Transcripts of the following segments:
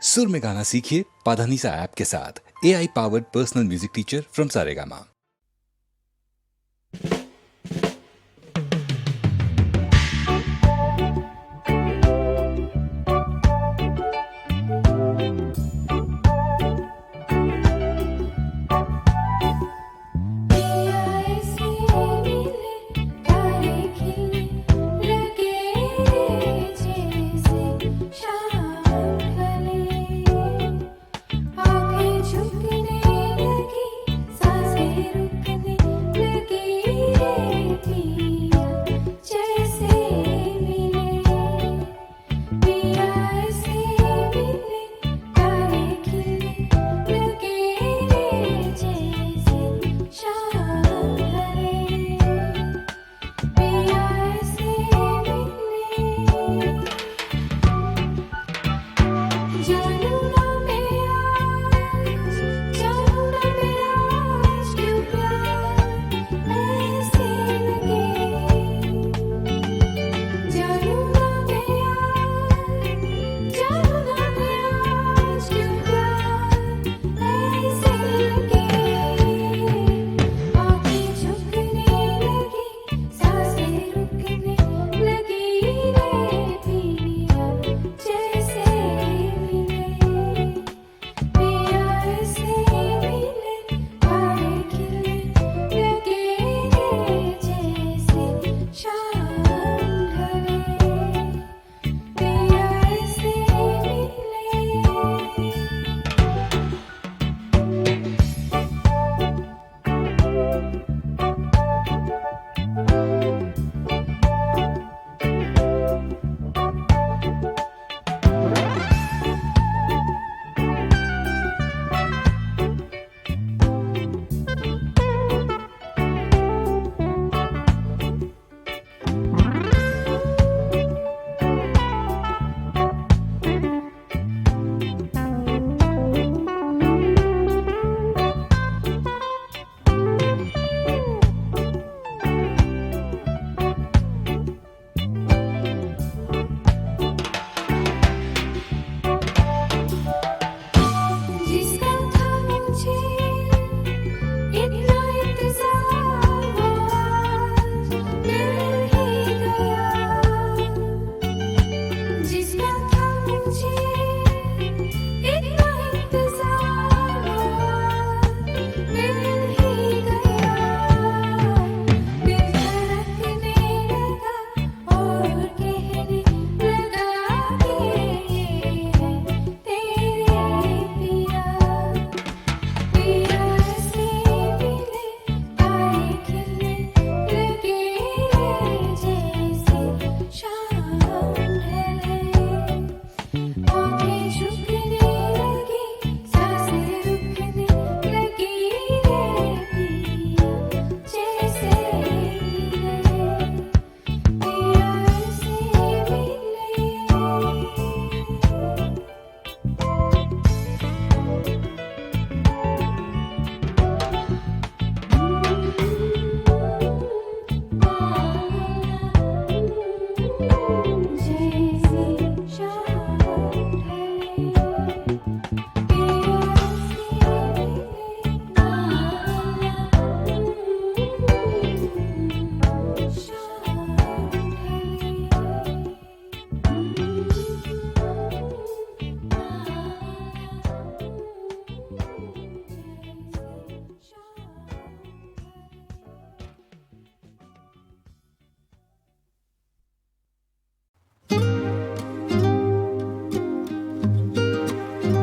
सुर में गाना सीखिए पाधानीसा ऐप के साथ। AI powered personal music teacher from Saregama.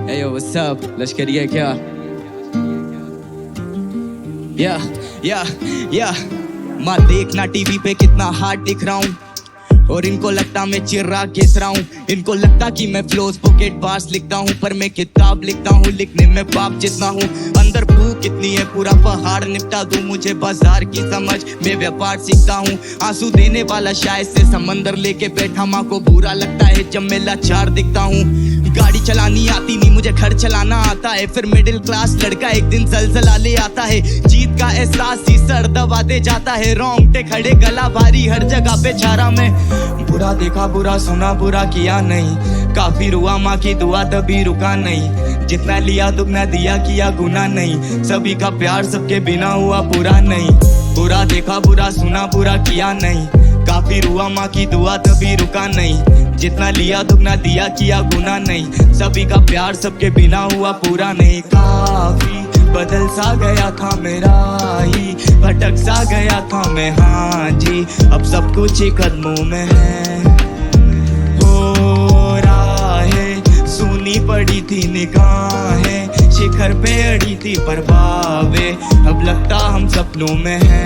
Hey yo, what's up? लश्करी है क्या? या माँ देखना टीवी पे कितना हार्ड दिख रहा हूँ और इनको लगता मैं चिर्राग घिस रहा हूँ। इनको लगता कि मैं फ्लोज पॉकेट बार्स लिखता हूँ, पर मैं किताब लिखता हूँ, लिखने में बाप जितना हूँ। अंदर भूख कितनी है पूरा पहाड़ निपटा दूं, मुझे बाजार की समझ मैं व्यापार सीखता हूँ। आंसू देने वाला शायद से समंदर लेके बैठा, माँ को बुरा लगता है जब मैं लाचार दिखता हूँ। गाड़ी चलानी आती नहीं, मुझे घर चलाना आता है। फिर मिडिल क्लास लड़का एक दिन जलजला ले आता है। जीत का एहसास ही सर दबा दे जाता है। रोंगटे खड़े, गला भारी, हर जगह पे छारा में। बुरा देखा बुरा सुना, बुरा किया नहीं। काफी रुआ, माँ की दुआ तभी रुका नहीं। जितना लिया दुगना दिया, किया गुना नहीं। सभी का प्यार सबके बिना हुआ पूरा नहीं। बुरा देखा बुरा सुना, बुरा किया नहीं। काफी रुआ, माँ की दुआ तभी रुका नहीं। जितना लिया दुगना दिया, किया गुना नहीं। सभी का प्यार सबके बिना हुआ पूरा नहीं। काफी बदल सा गया था मेरा ही, भटक सा गया था मैं, हाँ जी। अब सब कुछ ही कदमों में है। हो राहें सुनी पड़ी थी निगाहें, शिखर पे अड़ी थी परवावे, अब लगता हम सपनों में है।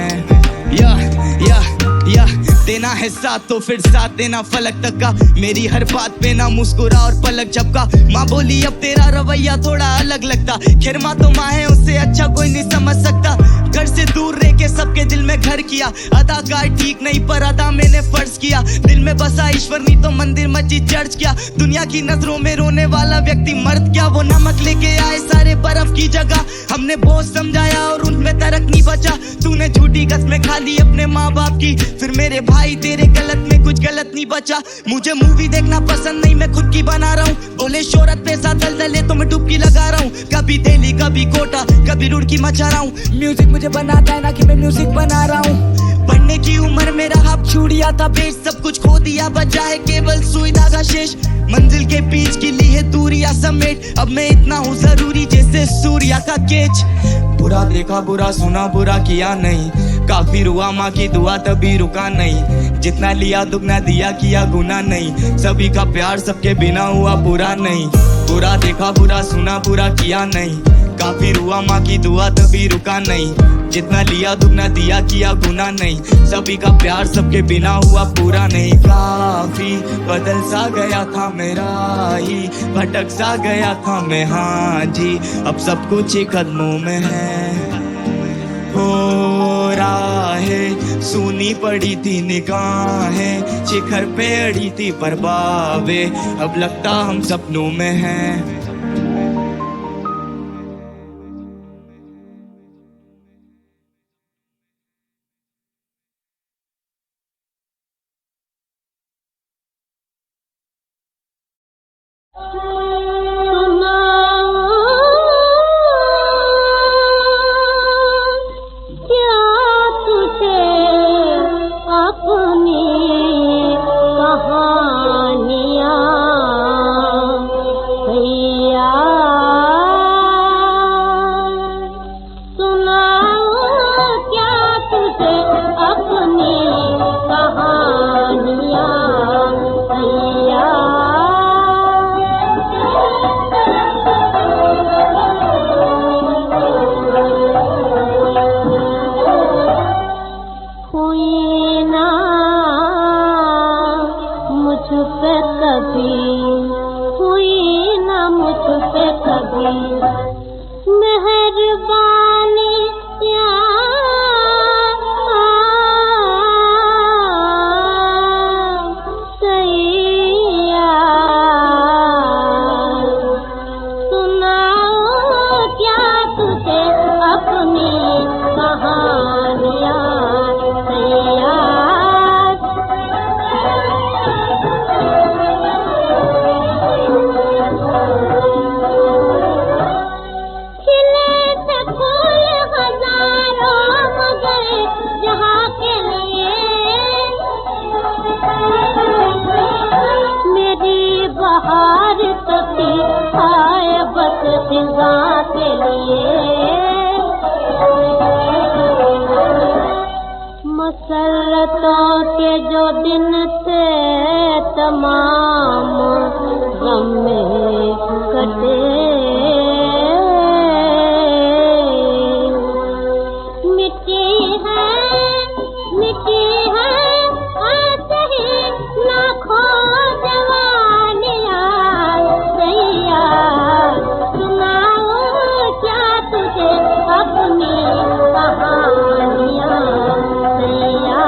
या देना है साथ तो फिर साथ देना फलक तक का। मेरी हर बात पे ना मुस्कुरा और पलक झपका। माँ बोली अब तेरा रवैया थोड़ा अलग लगता। खैर माँ तो माँ है, उससे अच्छा कोई नहीं समझ सकता। घर से दूर रह के सबके दिल में घर किया। अदाकार ठीक नहीं पर अदा मैंने फर्ज किया। दिल में बसा ईश्वर नहीं तो मंदिर मस्जिद चर्च किया। दुनिया की नजरों में रोने वाला व्यक्ति मर्द क्या, वो नमक लेके आए सारे बर्फ की जगह। हमने बोझ समझाया और उनमें तरक नहीं बचा। तूने झूठी कसमें खा ली अपने माँ बाप की, फिर मेरे भाई तेरे गलत में कुछ गलत नहीं बचा। मुझे मूवी देखना पसंद नहीं, मैं खुद की बना रहा हूँ। बोले शोहरत पैसा दलदले तो मैं डुबकी लगा रहा हूँ। कभी दिल्ली कभी कोटा कभी रुड़की मचा रहा हूँ। म्यूजिक मुझे बनाता है ना कि मैं म्यूजिक बना रहा हूँ। पढ़ने की उम्र मेरा हाथ छुड़िया था बेच, सब कुछ खो दिया बचा है केवल सुई धागा शेष। मंजिल के बीच की ली है दूरिया समेट, अब मैं इतना हूँ जरूरी जैसे सूर्या का केच। बुरा देखा बुरा सुना, बुरा किया नहीं। काफी रुआ, माँ की दुआ तभी रुका नहीं। जितना लिया दुगना दिया, किया गुना नहीं। सभी का प्यार सबके बिना हुआ पूरा नहीं। बुरा देखा बुरा सुना, बुरा किया नहीं। काफी रुआ, माँ की दुआ तभी रुका नहीं। जितना लिया दुगना दिया, किया गुना नहीं। सभी का प्यार सबके बिना हुआ पूरा नहीं। काफी बदल सा गया था मेरा ही, भटक सा गया था मैं, हाँ जी। अब सब कुछ ही कदमों में है। हो राहें सुनी पड़ी थी निगाहें, शिखर पे अड़ी थी परवावे, अब लगता हम सपनों में हैं। मसल्लतों के जो दिन थे तमाम गम में कटे, मिट्टी है आते ही लाखों जवानियां सैया, सुनाओ क्या तुझे अपनी कहानियां सैया।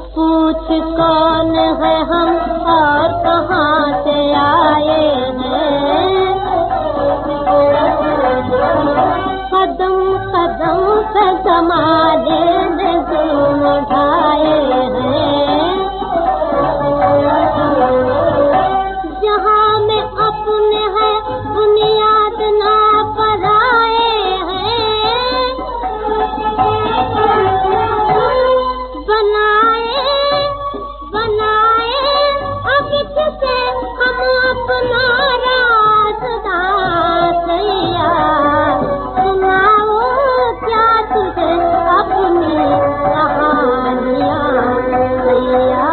पूछ कौन है हम और कहाँ से आए हैं। कदम कदम पे ज़माने ने जुल्म ढाए हैं। जहाँ में अपने हैं बुनियाद ना पराए हैं। बनाए अब किसे हम अपना रास्ता सैया। सुनाओ क्या तुझे अपनी कहानियाँ सैया।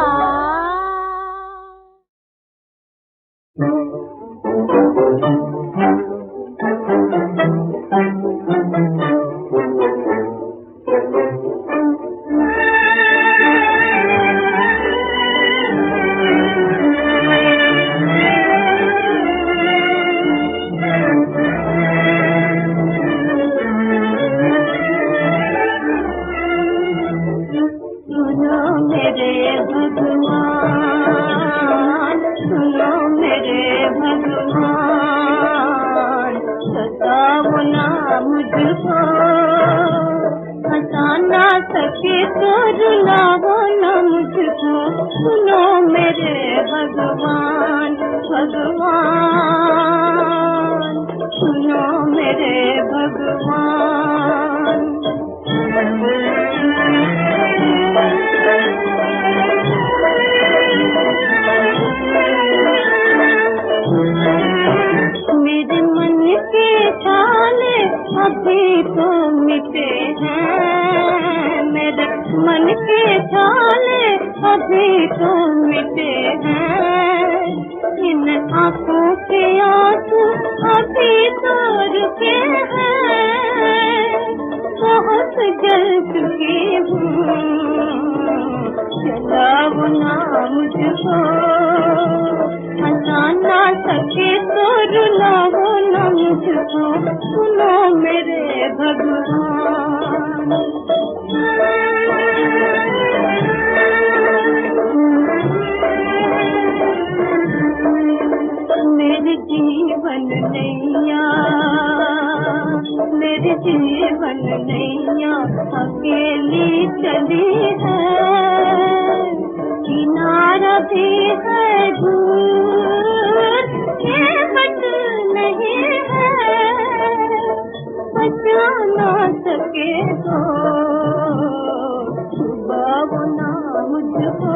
मेरे मन के छाले अभी तो मिटे हैं। मेरे मन के छाले अभी तो मिटे हैं। इन आँखों के आंसू अभी तो रुके हैं। बहुत जल चुकी हूँ, चलाओ ना मुझको। हंसा ना सके तो रुलाओ ना मुझको। सुनो मेरे भगवान। मेरे जीवन नैया, मेरे जीवन नैया अकेली चली है। किनारा भी है दूर, ये बट नहीं है। बचा ना सके तो छुपाओ ना मुझको।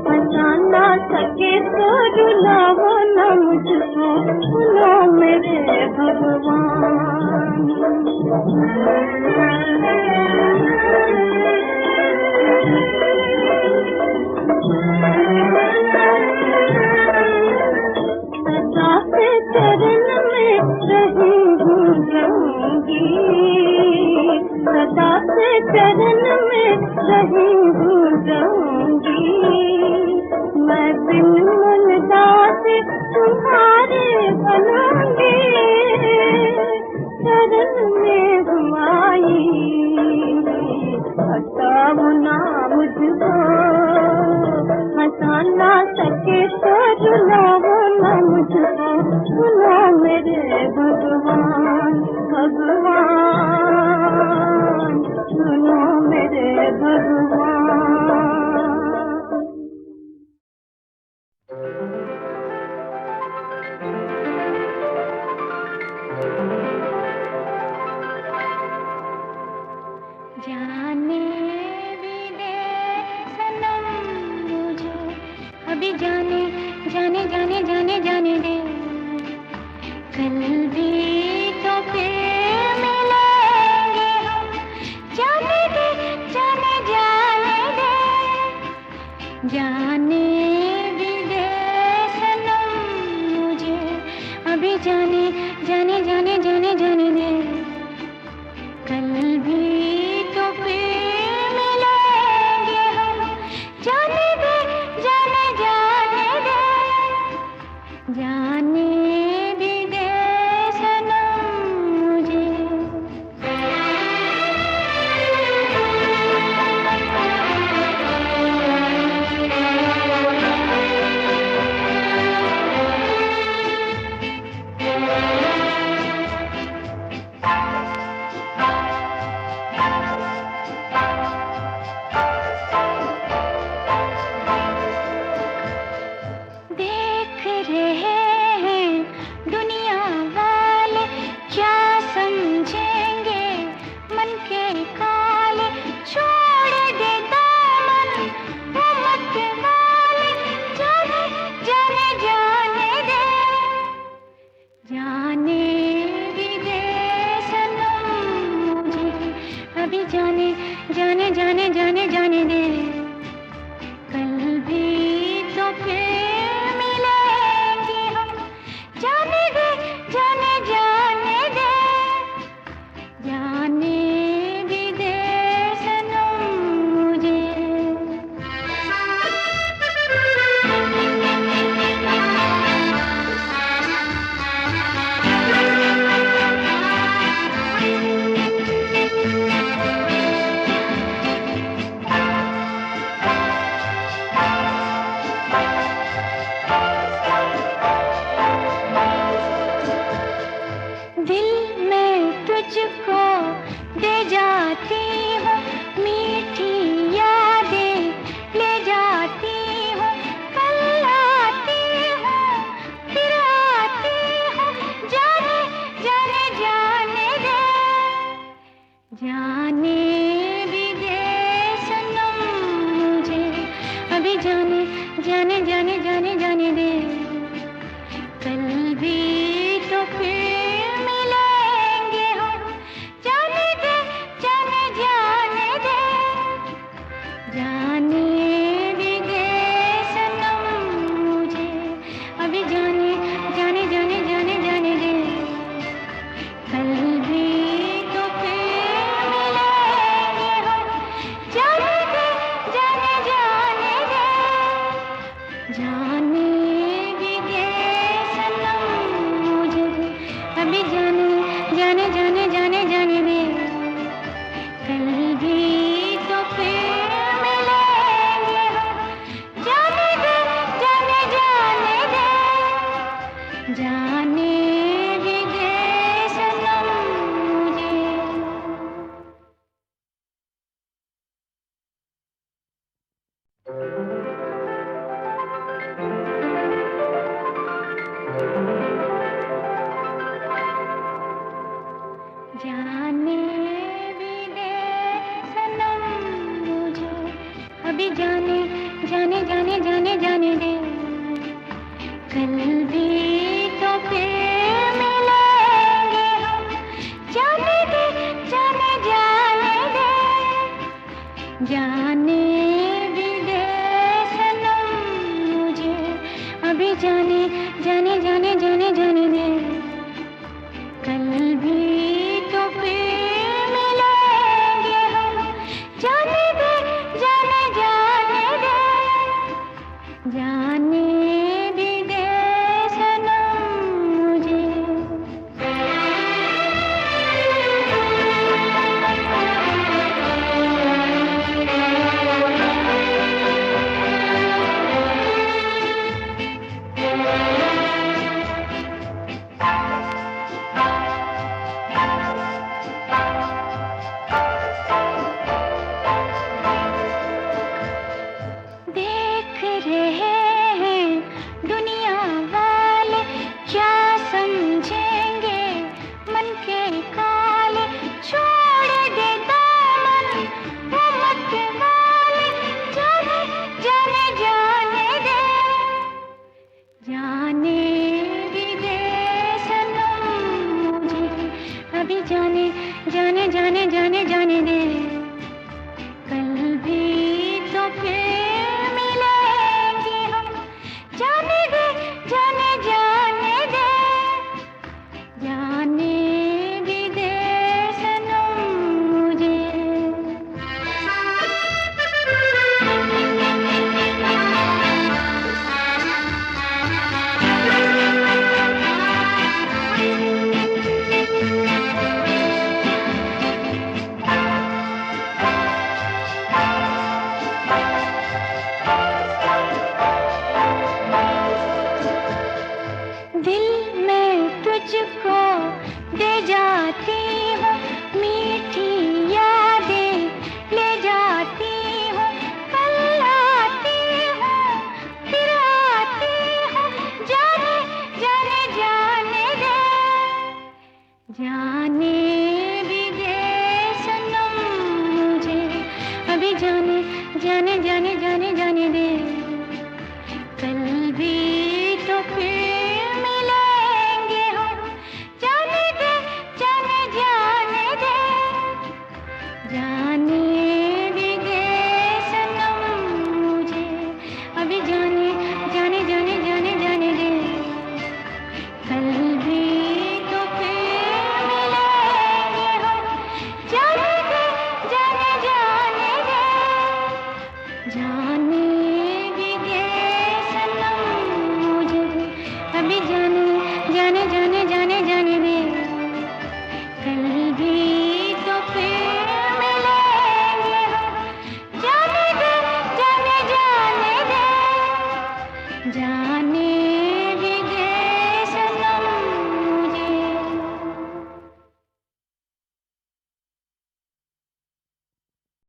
बचा ना सके तो रुलाओ ना मुझको। सुनो मेरे भगवान। सदा से चरण में रही हूँ जाऊंगी। सदा से चरण में रही हूँ जाऊंगी। मैं बिन मुलदास तुम्हारे बनूंगी। चरण में हुमाई हटाओ ना मुझको। हंसा ना सके तो रुलाओ ना मुझको। सुनो मेरे भगवान, भगवान। सुनो मेरे भगवान। जाने भी दे सनम मुझे, अभी जाने जाने जाने जाने जाने दे। कल भी तो फिर मिलेंगे हम, जाने दे जाने जाने दे। जाने भी दे सनम मुझे, अभी जाने जाने जाने जाने जाने दे। कल भी तो फिर मिलेंगे हम, जाने दे जाने जाने दे। जाने भी दे सनम मुझे। तुझको दे जाती हूँ, मीठी यादें ले जाती हूँ, कल आती हूँ फिर आती हूँ, जाने जाने जाने दे, जाने भी दे सनम मुझे, अभी जाने जाने जाने जाने जाने दे, कल भी तो फिर मिलेंगे हम, जाने दे जाने जाने दे, जाने भी दे सनम मुझे, अभी जाने जाने जाने जाने जाने दे, कल भी तो फिर मिलेंगे हम, जाने दे जाने जाने दे, जाने भी दे सनम मुझे, अभी जाने जाने जाने जाने जाने दे, कल भी तो फिर मिलेंगे हम, जाने दे जाने जाने दे, जाने भी दे सनम मुझे। जाने भी दे सनम मुझे, अभी जाने जाने जाने जाने जाने दे, कल भी तो फिर मिलेंगे हम, जाने दे जाने जाने दे, जाने भी दे सनम मुझे, अभी जाने जाने जाने जाने जाने दे, कल भी तो फिर मिलेंगे हम, जाने दे जाने जाने दे, जाने भी दे सनम मुझे। देख रहे हैं दुनिया वाले, क्या समझेंगे मन के काले, छोड़ दे दामन वो मत वाले, जाने जाने जाने दे, जाने भी दे सनम मुझे, अभी जाने जाने जाने जाने जाने दे, कल भी तो फिर मिलेंगे हम, जाने दे जाने जाने दे, जाने भी दे सनम मुझे। दिल में तुझको दे जाती हूँ, मीठी यादें ले जाती हूँ, कल आती हूँ फिर आती हूँ, जाने जाने जाने दे, जाने भी दे सनम मुझे, अभी जाने जाने जाने जाने जाने दे, कल भी तो फिर मिलेंगे हम, जाने दे जाने जाने दे, जाने भी दे सनम मुझे, अभी जाने जाने जाने जाने जाने दे, कल भी तो फिर मिलेंगे हम, जाने दे जाने जाने दे, जाने भी दे सनम मुझे, अभी जाने जाने जाने जाने जाने दे, कल भी तो फिर मिलेंगे हम, जाने दे जाने जाने दे, जाने